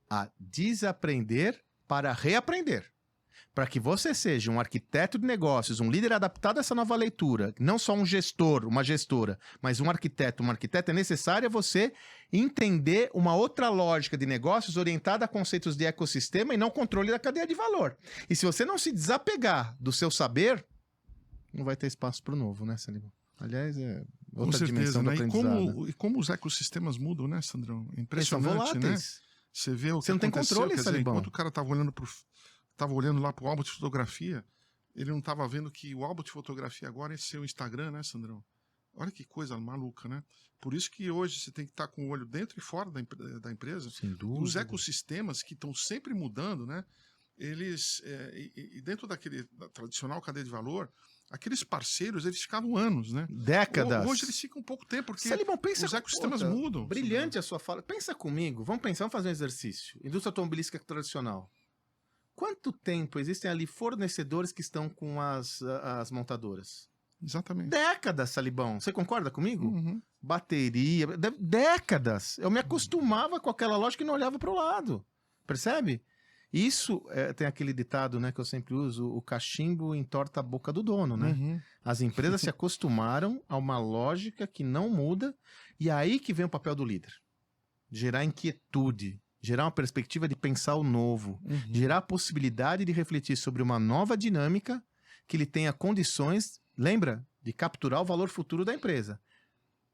Speaker 1: a desaprender para reaprender. Para que você seja um arquiteto de negócios, um líder adaptado a essa nova leitura, não só um gestor, uma gestora, mas um arquiteto, uma arquiteta, é necessário você entender uma outra lógica de negócios orientada a conceitos de ecossistema e não controle da cadeia de valor. E se você não se desapegar do seu saber, não vai ter espaço para o novo, né, Salibão? Aliás, é outra dimensão do aprendizado.
Speaker 2: E como os ecossistemas mudam, né, Sandrão?
Speaker 1: Eles são
Speaker 2: Impressionante, né?
Speaker 1: voláteis.
Speaker 2: Você vê o que
Speaker 1: Você não tem
Speaker 2: aconteceu,
Speaker 1: controle,
Speaker 2: quer dizer,
Speaker 1: Salibão.
Speaker 2: enquanto o cara estava olhando lá para o álbum de fotografia, ele não estava vendo que o álbum de fotografia agora é seu Instagram, né, Sandrão? Olha que coisa maluca, né? Por isso que hoje você tem que estar com o olho dentro e fora da empresa.
Speaker 1: Sem dúvida.
Speaker 2: Os ecossistemas que estão sempre mudando, né? Eles, e dentro da tradicional cadeia de valor, aqueles parceiros, eles ficavam anos, né?
Speaker 1: Décadas.
Speaker 2: Hoje eles ficam pouco tempo, porque
Speaker 1: Salibão, pensa,
Speaker 2: os ecossistemas
Speaker 1: outra,
Speaker 2: mudam.
Speaker 1: Brilhante a sua fala. Pensa comigo, vamos fazer um exercício. Indústria automobilística tradicional. Quanto tempo existem ali fornecedores que estão com as montadoras?
Speaker 2: Exatamente.
Speaker 1: Décadas, Salibão. Você concorda comigo?
Speaker 2: Uhum.
Speaker 1: Bateria, décadas. Eu me acostumava com aquela lógica e não olhava para o lado. Percebe? Isso tem aquele ditado, né, que eu sempre uso, o cachimbo entorta a boca do dono, né?
Speaker 2: Uhum.
Speaker 1: As empresas se acostumaram a uma lógica que não muda, e é aí que vem o papel do líder. Gerar inquietude, gerar uma perspectiva de pensar o novo, gerar a possibilidade de refletir sobre uma nova dinâmica que ele tenha condições, lembra, de capturar o valor futuro da empresa.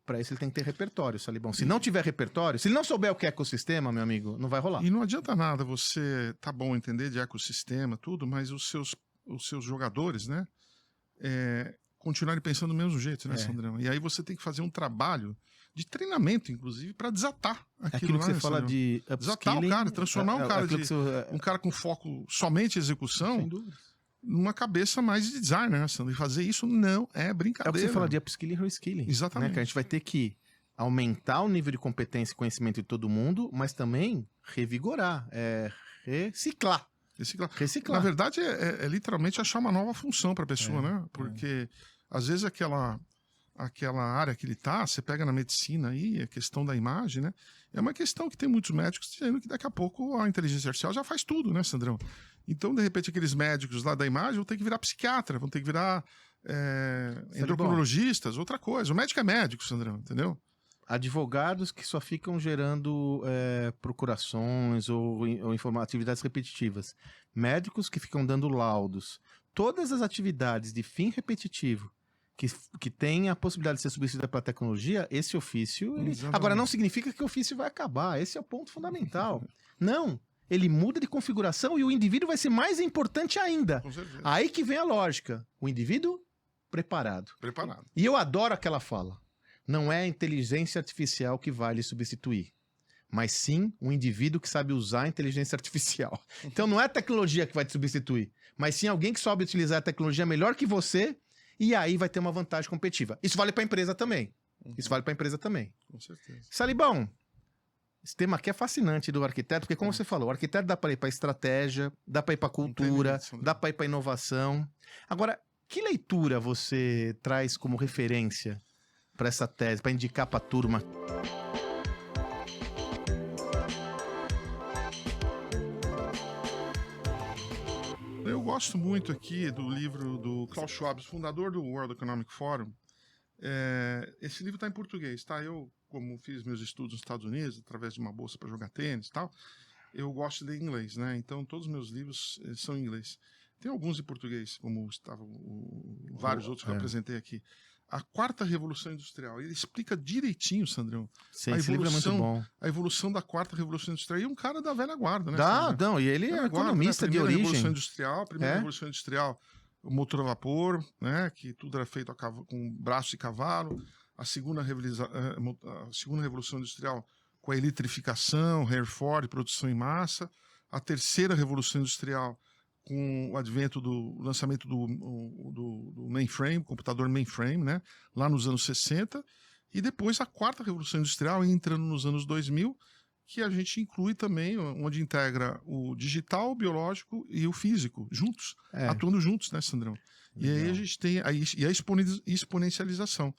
Speaker 1: Para isso ele tem que ter repertório, Salibão. Se não tiver repertório, se ele não souber o que é ecossistema, meu amigo, não vai rolar.
Speaker 2: E não adianta nada você, tá bom, entender de ecossistema, tudo, mas os seus jogadores, né, continuarem pensando do mesmo jeito, né, Sandrão? E aí você tem que fazer um trabalho de treinamento, inclusive, para desatar aquilo
Speaker 1: que
Speaker 2: lá,
Speaker 1: você fala
Speaker 2: Sandrão.
Speaker 1: de upskilling.
Speaker 2: Desatar o cara, transformar um cara
Speaker 1: um
Speaker 2: cara com foco somente em execução.
Speaker 1: Sem dúvida.
Speaker 2: Numa cabeça mais de design, né, Sandro? E fazer isso não é brincadeira.
Speaker 1: É o que você fala de upskilling e reskilling.
Speaker 2: Exatamente.
Speaker 1: Né? Que a gente vai ter que aumentar o nível de competência e conhecimento de todo mundo, mas também revigorar, reciclar.
Speaker 2: Na verdade, é literalmente achar uma nova função para a pessoa, né? Porque, às vezes, aquela área que ele tá, você pega na medicina aí, a questão da imagem, né? É uma questão que tem muitos médicos dizendo que daqui a pouco a inteligência artificial já faz tudo, né, Sandrão? Então, de repente, aqueles médicos lá da imagem vão ter que virar psiquiatra, vão ter que virar endocrinologistas, outra coisa. O médico é médico, Sandrão, entendeu?
Speaker 1: Advogados que só ficam gerando procurações ou atividades repetitivas. Médicos que ficam dando laudos. Todas as atividades de fim repetitivo que tem a possibilidade de ser substituída pela tecnologia, esse ofício...
Speaker 2: Exatamente.
Speaker 1: Agora, não significa que o ofício vai acabar. Esse é o ponto fundamental. Não. Ele muda de configuração e o indivíduo vai ser mais importante ainda.
Speaker 2: Com certeza.
Speaker 1: Aí que vem a lógica. O indivíduo preparado.
Speaker 2: Preparado.
Speaker 1: E eu adoro aquela fala. Não é a inteligência artificial que vai lhe substituir, mas sim um indivíduo que sabe usar a inteligência artificial. Então não é a tecnologia que vai te substituir, mas sim alguém que sabe utilizar a tecnologia melhor que você e aí vai ter uma vantagem competitiva. Isso vale para a empresa também. Isso vale para a empresa também.
Speaker 2: Com certeza.
Speaker 1: Salibão, esse tema aqui é fascinante do arquiteto, porque como você falou, o arquiteto dá para ir para estratégia, dá para ir para cultura, dá para ir para inovação. Agora, que leitura você traz como referência para essa tese, para indicar para a turma?
Speaker 2: Eu gosto muito aqui do livro do Klaus Schwab, fundador do World Economic Forum. Esse livro está em português, tá? Eu, como fiz meus estudos nos Estados Unidos, através de uma bolsa para jogar tênis e tal, eu gosto de ler inglês, né? Então todos os meus livros são em inglês. Tem alguns em português, como vários outros que eu apresentei aqui. A Quarta Revolução Industrial. Ele explica direitinho, Sandrão,
Speaker 1: Sim, esse livro é muito bom.
Speaker 2: A evolução da Quarta Revolução Industrial. E um cara da velha guarda, né?
Speaker 1: Não, e ele é economista de origem.
Speaker 2: Revolução Industrial, a primeira Revolução Industrial, o motor a vapor, né? Que tudo era feito com braço de cavalo. A segunda Revolução Industrial com a eletrificação, Hereford, produção em massa. A terceira Revolução Industrial com o advento do lançamento do mainframe, computador mainframe, né? Lá nos anos 60, e depois a quarta Revolução Industrial, entrando nos anos 2000, que a gente inclui também, onde integra o digital, o biológico e o físico, juntos, atuando juntos, né, Sandrão? E aí a gente tem a exponencialização.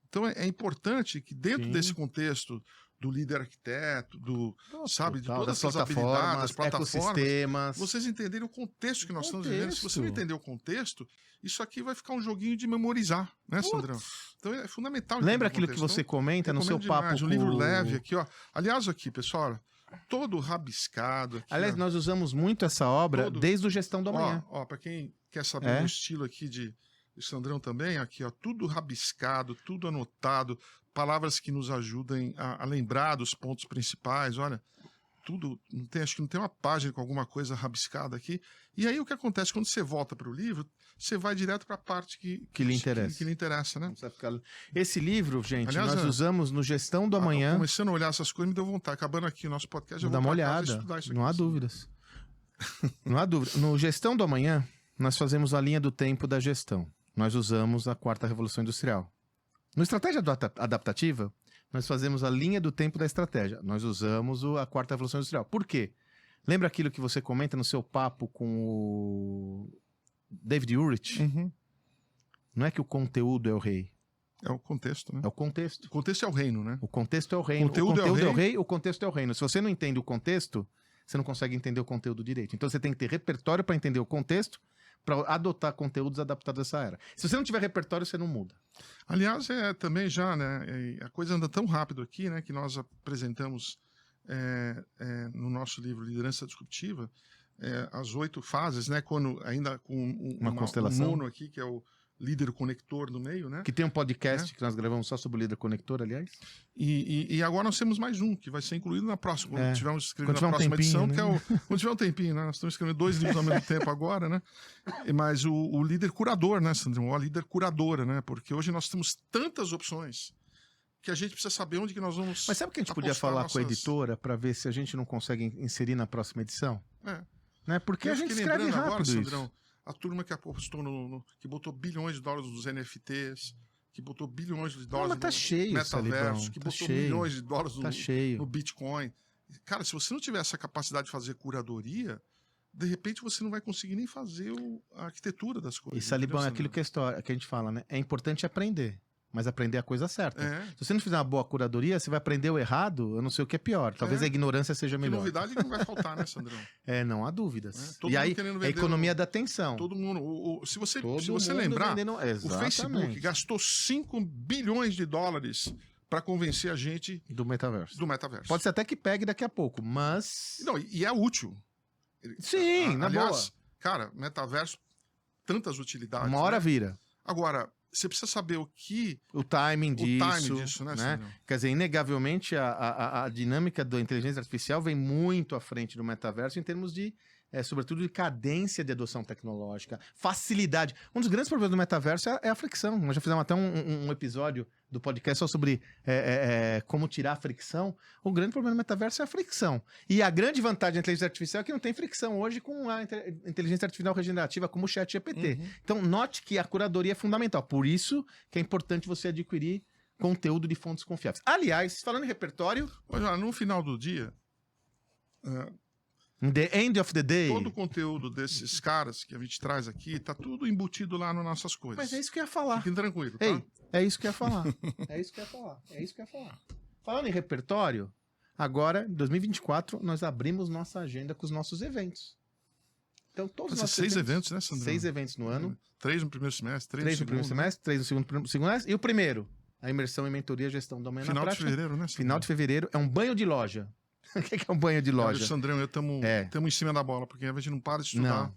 Speaker 2: Então é importante que dentro desse contexto do líder arquiteto, de todas essas habilidades, plataformas, ecossistemas, vocês entenderem o contexto que nós estamos vivendo. Se você não entender o contexto, isso aqui vai ficar um joguinho de memorizar, né, Sandrão? Então é fundamental.
Speaker 1: Lembra aquilo que você comenta no seu papo?
Speaker 2: Um livro leve aqui, ó. Aliás, aqui, pessoal, todo rabiscado. Aqui,
Speaker 1: aliás, nós usamos muito essa obra desde o Gestão do Amanhã.
Speaker 2: Ó, para quem quer saber o estilo aqui de Sandrão também, aqui, ó, tudo rabiscado, tudo anotado, palavras que nos ajudem a lembrar dos pontos principais, olha, tudo, acho que não tem uma página com alguma coisa rabiscada aqui. E aí o que acontece quando você volta para o livro, você vai direto para a parte que lhe interessa. Que lhe interessa, né?
Speaker 1: Esse livro, gente, aliás, nós usamos no Gestão do Amanhã.
Speaker 2: Começando a olhar essas coisas, me deu vontade. Acabando aqui o nosso podcast, eu vou
Speaker 1: dar uma olhada. Estudar isso aqui. Não há dúvidas. Não há dúvida. No Gestão do Amanhã, nós fazemos a linha do tempo da gestão. Nós usamos a Quarta Revolução Industrial. No Estratégia Adaptativa, nós fazemos a linha do tempo da estratégia. Nós usamos a Quarta Revolução Industrial. Por quê? Lembra aquilo que você comenta no seu papo com o David Ulrich? Não é que o conteúdo é o rei.
Speaker 2: É o contexto, né?
Speaker 1: É o contexto.
Speaker 2: O contexto é o reino, né?
Speaker 1: O contexto é o reino. O conteúdo é o rei, o contexto é o reino. Se você não entende o contexto, você não consegue entender o conteúdo direito. Então você tem que ter repertório para entender o contexto, para adotar conteúdos adaptados a essa era. Se você não tiver repertório, você não muda.
Speaker 2: Aliás, também já, né? A coisa anda tão rápido aqui, né? Que nós apresentamos no nosso livro Liderança Disruptiva as 8 fases, né? Quando ainda com
Speaker 1: uma constelação.
Speaker 2: Um nono aqui, que é o líder conector no meio, né?
Speaker 1: Que tem um podcast que nós gravamos só sobre o líder conector, aliás.
Speaker 2: E agora nós temos mais um, que vai ser incluído na próxima. Quando tivermos escrevendo na próxima
Speaker 1: tempinho,
Speaker 2: edição,
Speaker 1: né?
Speaker 2: que é quando tiver um tempinho, né? Nós estamos escrevendo 2 livros ao mesmo tempo agora, né? Mas o líder curador, né, Sandrão? A líder curadora, né? Porque hoje nós temos tantas opções que a gente precisa saber onde que nós vamos.
Speaker 1: Mas sabe o que a gente podia falar com a editora para ver se a gente não consegue inserir na próxima edição? Né? Porque a gente escreve rápido agora, Sandrão,
Speaker 2: a turma que apostou que botou bilhões de dólares nos NFTs, que botou bilhões de dólares
Speaker 1: no
Speaker 2: metaverso, que botou milhões de dólares
Speaker 1: no
Speaker 2: Bitcoin. Cara, se você não tiver essa capacidade de fazer curadoria, de repente você não vai conseguir nem fazer a arquitetura das coisas.
Speaker 1: E, Salibão, é aquilo que a gente fala, né? É importante aprender, mas aprender a coisa certa. Se você não fizer uma boa curadoria, você vai aprender o errado, eu não sei o que é pior. Talvez a ignorância seja melhor.
Speaker 2: Que novidade não vai faltar, né, Sandrão?
Speaker 1: Não há dúvidas. E aí, a economia da atenção.
Speaker 2: Todo mundo. Se você lembrar, o Facebook gastou 5 bilhões de dólares para convencer a gente
Speaker 1: do metaverso.
Speaker 2: Pode
Speaker 1: ser até que pegue daqui a pouco, mas...
Speaker 2: Não, e é útil.
Speaker 1: Sim, na boa.
Speaker 2: Cara, metaverso, tantas utilidades.
Speaker 1: Uma hora vira.
Speaker 2: Agora, você precisa saber o
Speaker 1: timing
Speaker 2: timing
Speaker 1: disso,
Speaker 2: né?
Speaker 1: né? Quer dizer, inegavelmente, a dinâmica da inteligência artificial vem muito à frente do metaverso em termos de, sobretudo, de cadência de adoção tecnológica, facilidade. Um dos grandes problemas do metaverso é a fricção. Nós já fizemos até um episódio do podcast só sobre como tirar a fricção. O grande problema do metaverso é a fricção. E a grande vantagem da inteligência artificial é que não tem fricção hoje com a inteligência artificial regenerativa, como o ChatGPT. Então, note que a curadoria é fundamental. Por isso que é importante você adquirir conteúdo de fontes confiáveis. Aliás, falando em repertório...
Speaker 2: Olha, no final do dia...
Speaker 1: The end of the day.
Speaker 2: Todo o conteúdo desses caras que a gente traz aqui tá tudo embutido lá nas nossas coisas.
Speaker 1: Mas é isso que eu ia falar.
Speaker 2: Fiquem tranquilos, tá?
Speaker 1: Ei, é isso que eu ia falar. É isso que eu ia falar. Falando em repertório, agora, em 2024, nós abrimos nossa agenda com os nossos eventos. Então, todos os nossos
Speaker 2: 6 eventos, né, Sandro?
Speaker 1: 6 eventos no ano.
Speaker 2: 3 no primeiro semestre, 3
Speaker 1: no primeiro semestre, 3 no segundo semestre. E o primeiro, a imersão em mentoria e gestão do amanhã na prática.
Speaker 2: Final de fevereiro, né, Sandro?
Speaker 1: Final de fevereiro. É um banho de loja. O que é um banho de loja?
Speaker 2: Sandrão, eu estamos em cima da bola, porque a gente não para de estudar.
Speaker 1: Não.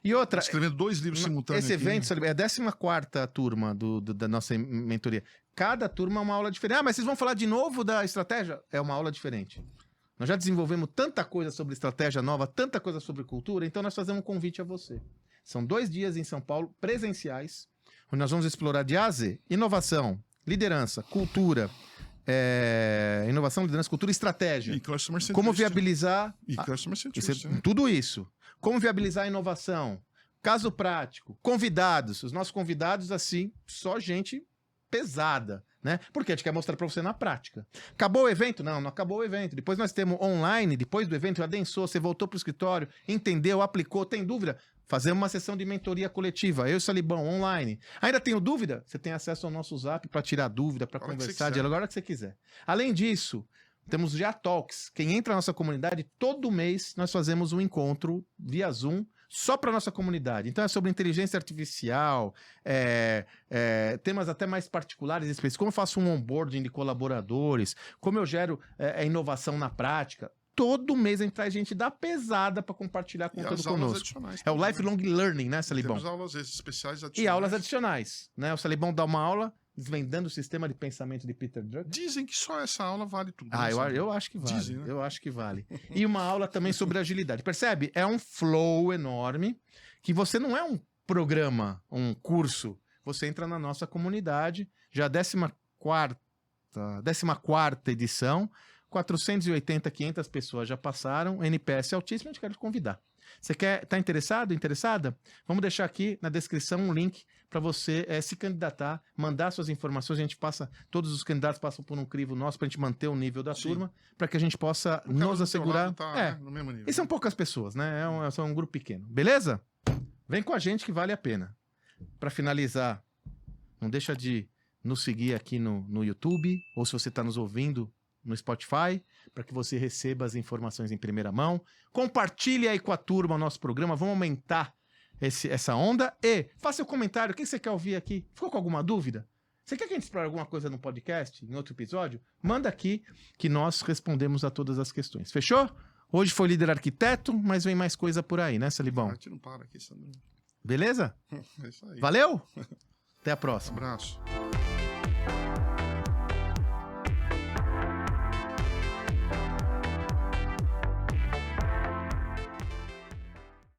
Speaker 1: E outra...
Speaker 2: Escrevendo 2 livros simultâneos.
Speaker 1: Esse evento é a 14ª turma da nossa mentoria. Cada turma é uma aula diferente. Mas vocês vão falar de novo da estratégia? É uma aula diferente. Nós já desenvolvemos tanta coisa sobre estratégia nova, tanta coisa sobre cultura, então nós fazemos um convite a você. São 2 dias em São Paulo, presenciais, onde nós vamos explorar de A a Z, inovação, liderança, cultura, inovação, liderança, cultura e estratégia.
Speaker 2: E customer centricity.
Speaker 1: Como viabilizar...
Speaker 2: E customer centricity, né?
Speaker 1: Tudo isso. Como viabilizar a inovação. Caso prático. Convidados. Os nossos convidados, assim, só gente pesada, né? Porque a gente quer mostrar para você na prática. Acabou o evento? Não, não acabou o evento. Depois nós temos online, depois do evento, adensou, você voltou para o escritório, entendeu, aplicou, tem dúvida? Fazemos uma sessão de mentoria coletiva, eu e o Salibão, online. Ainda tenho dúvida? Você tem acesso ao nosso Zap para tirar dúvida, para conversar, dialogar a hora que você quiser. Além disso, temos já Talks. Quem entra na nossa comunidade, todo mês nós fazemos um encontro via Zoom só para nossa comunidade. Então é sobre inteligência artificial, temas até mais particulares e específicos. Como eu faço um onboarding de colaboradores, como eu gero inovação na prática. Todo mês a gente traz gente da pesada para compartilhar conteúdo conosco. É o lifelong learning, né, Salibão?
Speaker 2: Temos aulas especiais adicionais.
Speaker 1: E aulas adicionais, né? O Salibão dá uma aula desvendando o sistema de pensamento de Peter Drucker.
Speaker 2: Dizem que só essa aula vale tudo.
Speaker 1: Eu acho que vale.
Speaker 2: Dizem, né?
Speaker 1: Eu acho que vale. E uma aula também sobre agilidade. Percebe? É um flow enorme que você não é um programa, um curso. Você entra na nossa comunidade, já 14ª edição, 480, 500 pessoas já passaram, NPS altíssimo, a gente quer te convidar. Você tá interessado, interessada? Vamos deixar aqui na descrição um link para você se candidatar, mandar suas informações, a gente passa, todos os candidatos passam por um crivo nosso para a gente manter o nível da turma, para que a gente possa nos assegurar.
Speaker 2: No mesmo nível.
Speaker 1: E são poucas pessoas, né? É um grupo pequeno. Beleza? Vem com a gente que vale a pena. Para finalizar, não deixa de nos seguir aqui no YouTube, ou se você está nos ouvindo no Spotify, para que você receba as informações em primeira mão. Compartilhe aí com a turma o nosso programa, vamos aumentar essa onda. E faça o comentário, o que você quer ouvir aqui? Ficou com alguma dúvida? Você quer que a gente explore alguma coisa no podcast, em outro episódio? Manda aqui que nós respondemos a todas as questões. Fechou? Hoje foi Líder Arquiteto, mas vem mais coisa por aí, né, Salibão?
Speaker 2: A gente não para aqui, Sandro.
Speaker 1: Beleza?
Speaker 2: É isso aí.
Speaker 1: Valeu? Até a próxima.
Speaker 2: Um abraço.